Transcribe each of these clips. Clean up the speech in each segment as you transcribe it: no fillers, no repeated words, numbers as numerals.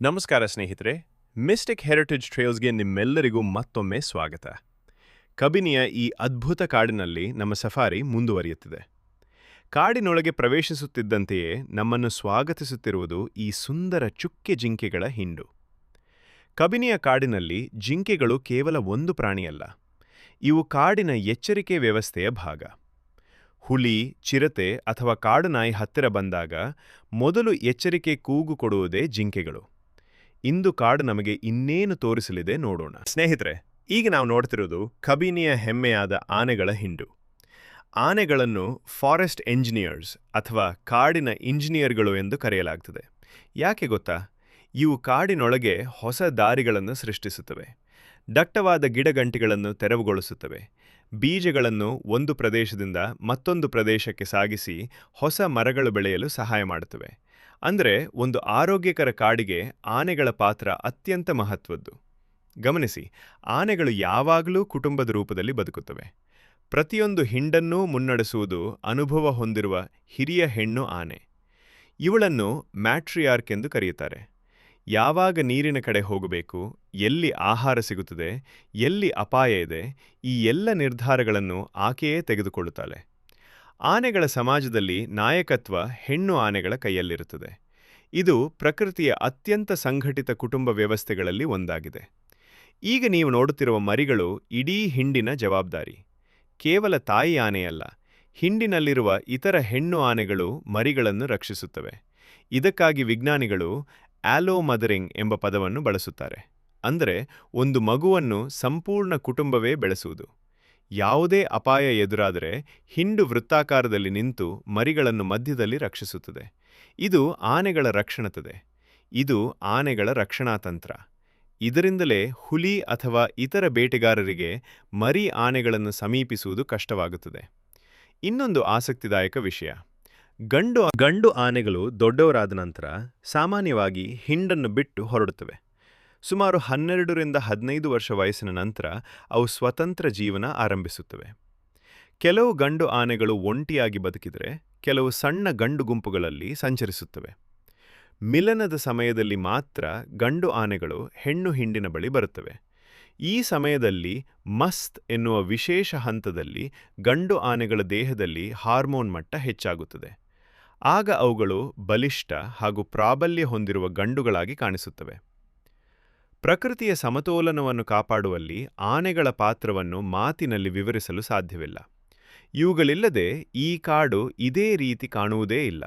ನಮಸ್ಕಾರ ಸ್ನೇಹಿತರೆ, mistake heritage ಟ್ರೇಲ್ಸ್ಗೆ ನಿಮ್ಮೆಲ್ಲರಿಗೂ ಮತ್ತೊಮ್ಮೆ ಸ್ವಾಗತ. ಕಬಿನಿಯ ಈ ಅದ್ಭುತ ಕಾಡಿನಲ್ಲಿ ನಮ್ಮ ಸಫಾರಿ ಮುಂದುವರಿಯುತ್ತಿದೆ. ಕಾಡಿನೊಳಗೆ ಪ್ರವೇಶಿಸುತ್ತಿದ್ದಂತೆಯೇ ನಮ್ಮನ್ನು ಸ್ವಾಗತಿಸುತ್ತಿರುವುದು ಈ ಸುಂದರ ಚುಕ್ಕೆ ಜಿಂಕೆಗಳ ಹಿಂಡು. ಕಬಿನಿಯ ಕಾಡಿನಲ್ಲಿ ಜಿಂಕೆಗಳು ಕೇವಲ ಒಂದು ಪ್ರಾಣಿಯಲ್ಲ, ಇವು ಕಾಡಿನ ಎಚ್ಚರಿಕೆ ವ್ಯವಸ್ಥೆಯ ಭಾಗ. ಹುಲಿ, ಚಿರತೆ ಅಥವಾ ಕಾಡುನಾಯಿ ಹತ್ತಿರ ಬಂದಾಗ ಮೊದಲು ಎಚ್ಚರಿಕೆ ಕೂಗು ಕೊಡುವುದೇ ಜಿಂಕೆಗಳು. ಇಂದು ಕಾಡು ನಮಗೆ ಇನ್ನೇನು ತೋರಿಸಲಿದೆ ನೋಡೋಣ. ಸ್ನೇಹಿತರೆ, ಈಗ ನಾವು ನೋಡ್ತಿರೋದು ಕಬಿನಿಯ ಹೆಮ್ಮೆಯಾದ ಆನೆಗಳ ಹಿಂಡು. ಆನೆಗಳನ್ನು ಫಾರೆಸ್ಟ್ ಎಂಜಿನಿಯರ್ಸ್ ಅಥವಾ ಕಾಡಿನ ಇಂಜಿನಿಯರ್ಗಳು ಎಂದು ಕರೆಯಲಾಗ್ತದೆ. ಯಾಕೆ ಗೊತ್ತಾ? ಇವು ಕಾಡಿನೊಳಗೆ ಹೊಸ ದಾರಿಗಳನ್ನು ಸೃಷ್ಟಿಸುತ್ತವೆ, ದಟ್ಟವಾದ ಗಿಡಗಂಟಿಗಳನ್ನು ತೆರವುಗೊಳಿಸುತ್ತವೆ, ಬೀಜಗಳನ್ನು ಒಂದು ಪ್ರದೇಶದಿಂದ ಮತ್ತೊಂದು ಪ್ರದೇಶಕ್ಕೆ ಸಾಗಿಸಿ ಹೊಸ ಮರಗಳು ಬೆಳೆಯಲು ಸಹಾಯ ಮಾಡುತ್ತವೆ. ಅಂದರೆ ಒಂದು ಆರೋಗ್ಯಕರ ಕಾಡಿಗೆ ಆನೆಗಳ ಪಾತ್ರ ಅತ್ಯಂತ ಮಹತ್ವದ್ದು. ಗಮನಿಸಿ, ಆನೆಗಳು ಯಾವಾಗಲೂ ಕುಟುಂಬದ ರೂಪದಲ್ಲಿ ಬದುಕುತ್ತವೆ. ಪ್ರತಿಯೊಂದು ಹಿಂಡನ್ನೂ ಮುನ್ನಡೆಸುವುದು ಅನುಭವ ಹೊಂದಿರುವ ಹಿರಿಯ ಹೆಣ್ಣು ಆನೆ. ಇವಳನ್ನು ಮ್ಯಾಟ್ರಿಯಾರ್ಕ್ ಎಂದು ಕರೆಯುತ್ತಾರೆ. ಯಾವಾಗ ನೀರಿನ ಕಡೆ ಹೋಗಬೇಕು, ಎಲ್ಲಿ ಆಹಾರ ಸಿಗುತ್ತದೆ, ಎಲ್ಲಿ ಅಪಾಯ ಇದೆ, ಈ ಎಲ್ಲ ನಿರ್ಧಾರಗಳನ್ನು ಆಕೆಯೇ ತೆಗೆದುಕೊಳ್ಳುತ್ತಾಳೆ. ಆನೆಗಳ ಸಮಾಜದಲ್ಲಿ ನಾಯಕತ್ವ ಹೆಣ್ಣು ಆನೆಗಳ ಕೈಯಲ್ಲಿರುತ್ತದೆ. ಇದು ಪ್ರಕೃತಿಯ ಅತ್ಯಂತ ಸಂಘಟಿತ ಕುಟುಂಬ ವ್ಯವಸ್ಥೆಗಳಲ್ಲಿ ಒಂದಾಗಿದೆ. ಈಗ ನೀವು ನೋಡುತ್ತಿರುವ ಮರಿಗಳು ಇಡೀ ಹಿಂಡಿನ ಜವಾಬ್ದಾರಿ. ಕೇವಲ ತಾಯಿ ಆನೆಯಲ್ಲ, ಹಿಂಡಿನಲ್ಲಿರುವ ಇತರ ಹೆಣ್ಣು ಆನೆಗಳು ಮರಿಗಳನ್ನು ರಕ್ಷಿಸುತ್ತವೆ. ಇದಕ್ಕಾಗಿ ವಿಜ್ಞಾನಿಗಳು ಆಲೋ ಮದರಿಂಗ್ ಎಂಬ ಪದವನ್ನು ಬಳಸುತ್ತಾರೆ. ಅಂದರೆ ಒಂದು ಮಗುವನ್ನು ಸಂಪೂರ್ಣ ಕುಟುಂಬವೇ ಬೆಳೆಸುವುದು. ಯಾವುದೇ ಅಪಾಯ ಎದುರಾದರೆ ಹಿಂಡು ವೃತ್ತಾಕಾರದಲ್ಲಿ ನಿಂತು ಮರಿಗಳನ್ನು ಮಧ್ಯದಲ್ಲಿ ರಕ್ಷಿಸುತ್ತದೆ. ಇದು ಆನೆಗಳ ರಕ್ಷಣತದೆ. ಇದು ಆನೆಗಳ ರಕ್ಷಣಾ ತಂತ್ರ. ಇದರಿಂದಲೇ ಹುಲಿ ಅಥವಾ ಇತರ ಬೇಟೆಗಾರರಿಗೆ ಮರಿ ಆನೆಗಳನ್ನು ಸಮೀಪಿಸುವುದು ಕಷ್ಟವಾಗುತ್ತದೆ. ಇನ್ನೊಂದು ಆಸಕ್ತಿದಾಯಕ ವಿಷಯ, ಗಂಡು ಆನೆಗಳು ದೊಡ್ಡವರಾದ ನಂತರ ಸಾಮಾನ್ಯವಾಗಿ ಹಿಂಡನ್ನು ಬಿಟ್ಟು ಹೊರಡುತ್ತವೆ. ಸುಮಾರು 12ರಿಂದ 15 ವರ್ಷ ವಯಸ್ಸಿನ ನಂತರ ಅವು ಸ್ವತಂತ್ರ ಜೀವನ ಆರಂಭಿಸುತ್ತವೆ. ಕೆಲವು ಗಂಡು ಆನೆಗಳು ಒಂಟಿಯಾಗಿ ಬದುಕಿದರೆ, ಕೆಲವು ಸಣ್ಣ ಗಂಡು ಗುಂಪುಗಳಲ್ಲಿ ಸಂಚರಿಸುತ್ತವೆ. ಮಿಲನದ ಸಮಯದಲ್ಲಿ ಮಾತ್ರ ಗಂಡು ಆನೆಗಳು ಹೆಣ್ಣು ಹಿಂಡಿನ ಬಳಿ ಬರುತ್ತವೆ. ಈ ಸಮಯದಲ್ಲಿ ಮಸ್ತ್ ಎನ್ನುವ ವಿಶೇಷ ಹಂತದಲ್ಲಿ ಗಂಡು ಆನೆಗಳ ದೇಹದಲ್ಲಿ ಹಾರ್ಮೋನ್ ಮಟ್ಟ ಹೆಚ್ಚಾಗುತ್ತದೆ. ಆಗ ಅವುಗಳು ಬಲಿಷ್ಠ ಹಾಗೂ ಪ್ರಾಬಲ್ಯ ಹೊಂದಿರುವ ಗಂಡುಗಳಾಗಿ ಕಾಣಿಸುತ್ತವೆ. ಪ್ರಕೃತಿಯ ಸಮತೋಲನವನ್ನು ಕಾಪಾಡುವಲ್ಲಿ ಆನೆಗಳ ಪಾತ್ರವನ್ನು ಮಾತಿನಲ್ಲಿ ವಿವರಿಸಲು ಸಾಧ್ಯವಿಲ್ಲ. ಇವುಗಳಿಲ್ಲದೆ ಈ ಕಾಡು ಇದೇ ರೀತಿ ಕಾಣುವುದೇ ಇಲ್ಲ.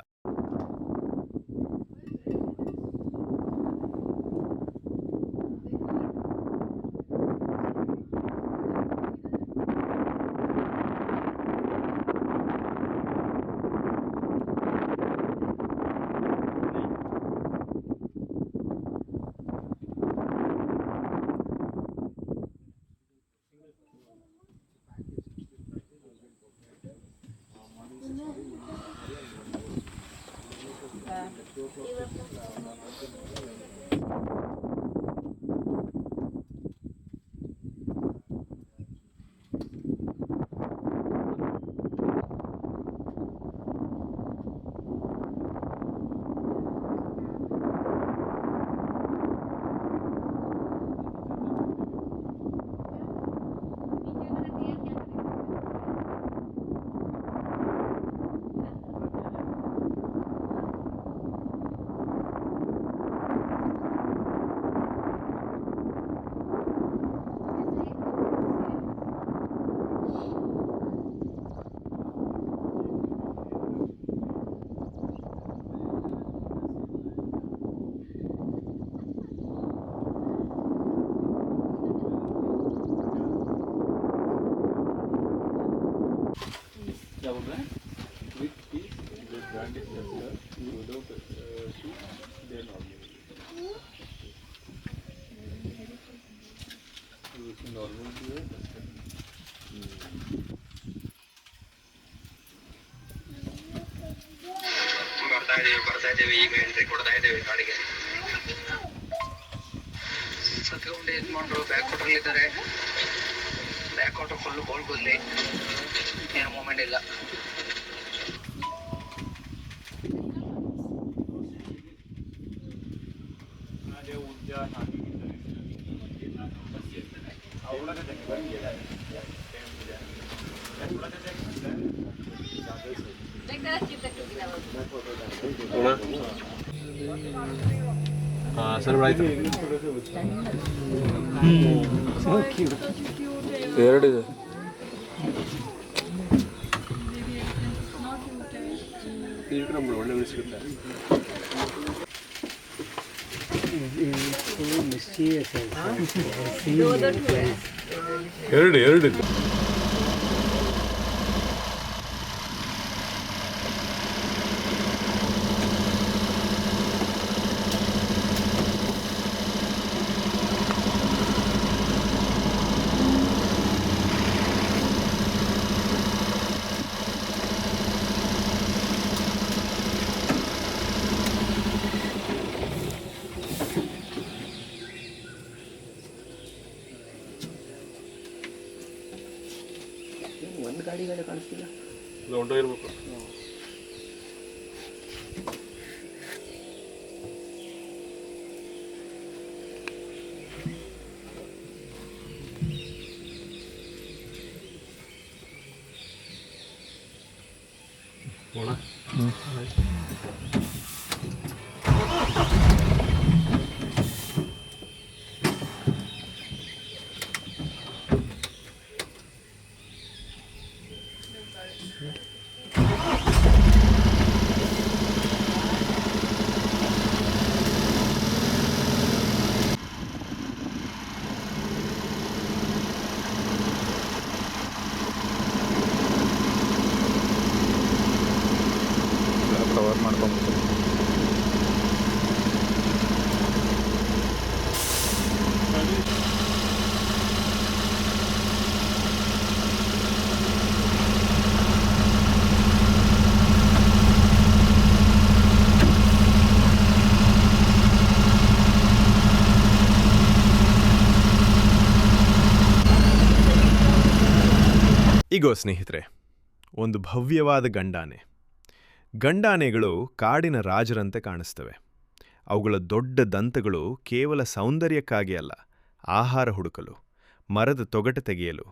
ಬರ್ತಾ ಇದ್ದೇವೆ, ಈಗ ಎಂಟ್ರಿ ಕೊಡ್ತಾ ಇದ್ದೇವೆ ಕಾಡಿಗೆ. ಸತ್ಕೊಂಡು ಯಜಮಾನ್ರು ಬ್ಯಾಕ್ ವಾಟರ್ ಇದ್ದಾರೆ. ಬ್ಯಾಕ್ ವಾಟರ್ ಫುಲ್ ಗೋಲ್ಗುಲ್ಲಿ, ಏನು ಮೂಮೆಂಟ್ ಇಲ್ಲ. ಸರ್ ಆಯ್ತು ಎರಡಿದೆ. ಒಳ್ಳೆ ಸಿಗುತ್ತೆ. ಎರಡು ಒಂದು ಗಾಡಿಗಳೇ ಕಾಣಿಸ್ತಿಲ್ಲ. ಹೊಂಟೋಗಿರ್ಬೇಕು. ಕವರ್ ಮಾಡ್ಕೊಂಬಿಟ್ಟು ಈಗೋ ಸ್ನೇಹಿತರೆ, ಒಂದು ಭವ್ಯವಾದ ಗಂಡಾನೆಗಳು ಕಾಡಿನ ರಾಜರಂತೆ ಕಾಣಿಸ್ತವೆ. ಅವುಗಳ ದೊಡ್ಡ ದಂತಗಳು ಕೇವಲ ಸೌಂದರ್ಯಕ್ಕಾಗಿ ಅಲ್ಲ, ಆಹಾರ ಹುಡುಕಲು, ಮರದ ತೊಗಟೆ ತೆಗೆಯಲು,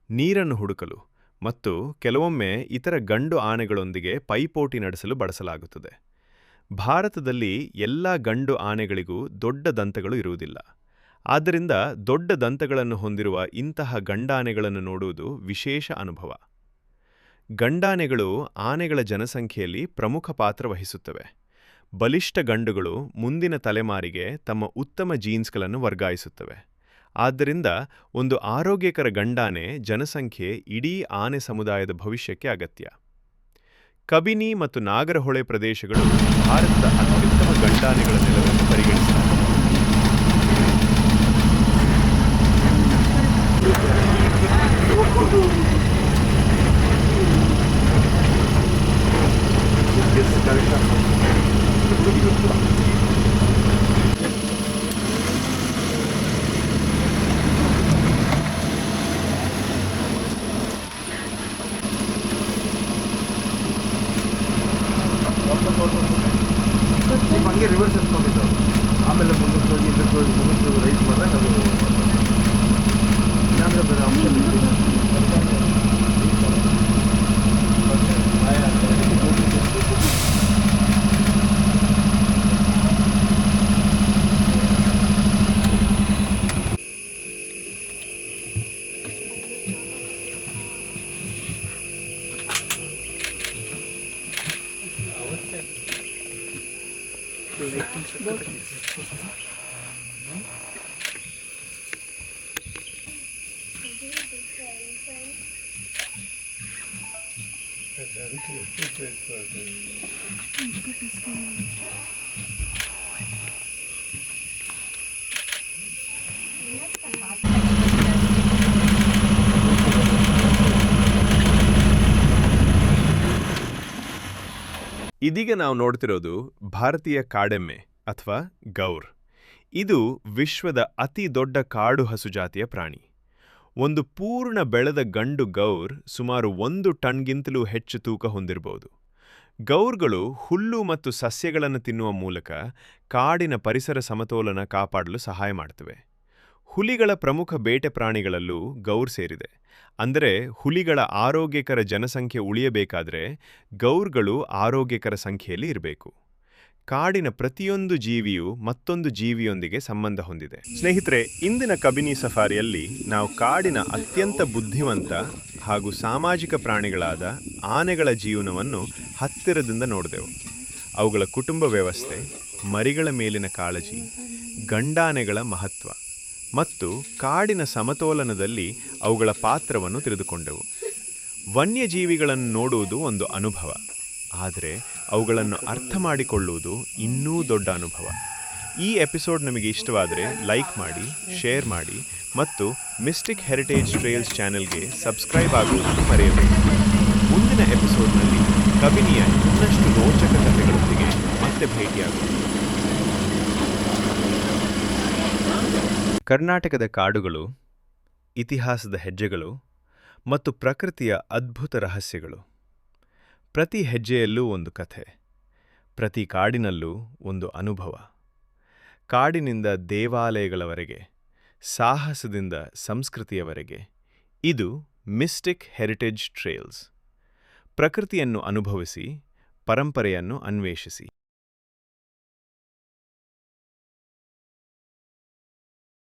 ನೀರನ್ನು ಹುಡುಕಲು ಮತ್ತು ಕೆಲವೊಮ್ಮೆ ಇತರ ಗಂಡು ಆನೆಗಳೊಂದಿಗೆ ಪೈಪೋಟಿ ನಡೆಸಲು ಬಳಸಲಾಗುತ್ತದೆ. ಭಾರತದಲ್ಲಿ ಎಲ್ಲ ಗಂಡು ಆನೆಗಳಿಗೂ ದೊಡ್ಡ ದಂತಗಳು ಇರುವುದಿಲ್ಲ. ಆದ್ದರಿಂದ ದೊಡ್ಡ ದಂತಗಳನ್ನು ಹೊಂದಿರುವ ಇಂತಹ ಗಂಡಾನೆಗಳನ್ನು ನೋಡುವುದು ವಿಶೇಷ ಅನುಭವ. ಗಂಡಾನೆಗಳು ಆನೆಗಳ ಜನಸಂಖ್ಯೆಯಲ್ಲಿ ಪ್ರಮುಖ ಪಾತ್ರ ವಹಿಸುತ್ತವೆ. ಬಲಿಷ್ಠ ಗಂಡುಗಳು ಮುಂದಿನ ತಲೆಮಾರಿಗೆ ತಮ್ಮ ಉತ್ತಮ ಜೀನ್ಸ್ಗಳನ್ನು ವರ್ಗಾಯಿಸುತ್ತವೆ. ಆದ್ದರಿಂದ ಒಂದು ಆರೋಗ್ಯಕರ ಗಂಡಾನೆ ಜನಸಂಖ್ಯೆ ಇಡೀ ಆನೆ ಸಮುದಾಯದ ಭವಿಷ್ಯಕ್ಕೆ ಅಗತ್ಯ. ಕಬಿನಿ ಮತ್ತು ನಾಗರಹೊಳೆ ಪ್ರದೇಶಗಳು ಭಾರತದ ಅತ್ಯುತ್ತಮ ಗಂಡಾನೆಗಳ ನೆಲವನ್ನು ಪರಿಗಣಿಸಲಾಗಿದೆ. ಹಂಗೆ ರಿವರ್ಸ್ ಎತ್ಕೊಂಡಿದ್ದು ಆಮೇಲೆ ಮುಂದಕ್ಕೆ ಹೋಗಿ ಇದಕ್ಕೆ ಹೋಗಿ ಮುಂದಕ್ಕೆ ರೈಸ್ ಮಾಡಿದಾಗ ಅದು ಇಲ್ಲಾಂದ್ರೆ ಬೇರೆ ಅಂಶ ಇದೀಗ ನಾವು ನೋಡ್ತಿರೋದು ಭಾರತೀಯ ಕಾಡೆಮ್ಮೆ ಅಥವಾ ಗೌರ್. ಇದು ವಿಶ್ವದ ಅತಿ ದೊಡ್ಡ ಕಾಡು ಹಸು ಜಾತಿಯ ಪ್ರಾಣಿ. ಒಂದು ಪೂರ್ಣ ಬೆಳೆದ ಗಂಡು ಗೌರ್ ಸುಮಾರು 1 ಟನ್ಗಿಂತಲೂ ಹೆಚ್ಚು ತೂಕ ಹೊಂದಿರಬಹುದು. ಗೌರ್ಗಳು ಹುಲ್ಲು ಮತ್ತು ಸಸ್ಯಗಳನ್ನು ತಿನ್ನುವ ಮೂಲಕ ಕಾಡಿನ ಪರಿಸರ ಸಮತೋಲನ ಕಾಪಾಡಲು ಸಹಾಯ ಮಾಡ್ತವೆ. ಹುಲಿಗಳ ಪ್ರಮುಖ ಬೇಟೆ ಪ್ರಾಣಿಗಳಲ್ಲೂ ಗೌರ್ ಸೇರಿದೆ. ಅಂದರೆ ಹುಲಿಗಳ ಆರೋಗ್ಯಕರ ಜನಸಂಖ್ಯೆ ಉಳಿಯಬೇಕಾದರೆ ಗೌರ್ಗಳು ಆರೋಗ್ಯಕರ ಸಂಖ್ಯೆಯಲ್ಲಿ ಇರಬೇಕು. ಕಾಡಿನ ಪ್ರತಿಯೊಂದು ಜೀವಿಯೂ ಮತ್ತೊಂದು ಜೀವಿಯೊಂದಿಗೆ ಸಂಬಂಧ ಹೊಂದಿದೆ. ಸ್ನೇಹಿತರೆ, ಇಂದಿನ ಕಬಿನಿ ಸಫಾರಿಯಲ್ಲಿ ನಾವು ಕಾಡಿನ ಅತ್ಯಂತ ಬುದ್ಧಿವಂತ ಹಾಗೂ ಸಾಮಾಜಿಕ ಪ್ರಾಣಿಗಳಾದ ಆನೆಗಳ ಜೀವನವನ್ನು ಹತ್ತಿರದಿಂದ ನೋಡಿದೆವು. ಅವುಗಳ ಕುಟುಂಬ ವ್ಯವಸ್ಥೆ, ಮರಿಗಳ ಮೇಲಿನ ಕಾಳಜಿ, ಗಂಡಾನೆಗಳ ಮಹತ್ವ ಮತ್ತು ಕಾಡಿನ ಸಮತೋಲನದಲ್ಲಿ ಅವುಗಳ ಪಾತ್ರವನ್ನು ತಿಳಿದುಕೊಂಡೆವು. ವನ್ಯಜೀವಿಗಳನ್ನು ನೋಡುವುದು ಒಂದು ಅನುಭವ, ಆದರೆ ಅವುಗಳನ್ನು ಅರ್ಥ ಮಾಡಿಕೊಳ್ಳುವುದು ಇನ್ನೂ ದೊಡ್ಡ ಅನುಭವ. ಈ ಎಪಿಸೋಡ್ ನಿಮಗೆ ಇಷ್ಟವಾದರೆ ಲೈಕ್ ಮಾಡಿ, ಶೇರ್ ಮಾಡಿ ಮತ್ತು ಮಿಸ್ಟಿಕ್ ಹೆರಿಟೇಜ್ ಟ್ರೇಲ್ಸ್ ಚಾನೆಲ್ಗೆ ಸಬ್ಸ್ಕ್ರೈಬ್ ಆಗುವುದನ್ನು ಮರೆಯಬೇಡಿ. ಮುಂದಿನ ಎಪಿಸೋಡ್ನಲ್ಲಿ ಕಬಿನಿಯ ಇನ್ನಷ್ಟು ರೋಚಕ ಕಥೆಗಳೊಂದಿಗೆ ಮತ್ತೆ ಭೇಟಿಯಾಗುವುದು. ಕರ್ನಾಟಕದ ಕಾಡುಗಳು, ಇತಿಹಾಸದ ಹೆಜ್ಜೆಗಳು ಮತ್ತು ಪ್ರಕೃತಿಯ ಅದ್ಭುತ ರಹಸ್ಯಗಳು. ಪ್ರತಿ ಹೆಜ್ಜೆಯಲ್ಲೂ ಒಂದು ಕಥೆ, ಪ್ರತಿ ಕಾಡಿನಲ್ಲೂ ಒಂದು ಅನುಭವ. ಕಾಡಿನಿಂದ ದೇವಾಲಯಗಳವರೆಗೆ, ಸಾಹಸದಿಂದ ಸಂಸ್ಕೃತಿಯವರೆಗೆ, ಇದು ಮಿಸ್ಟಿಕ್ ಹೆರಿಟೇಜ್ ಟ್ರೇಲ್ಸ್. ಪ್ರಕೃತಿಯನ್ನು ಅನುಭವಿಸಿ, ಪರಂಪರೆಯನ್ನು ಅನ್ವೇಷಿಸಿ.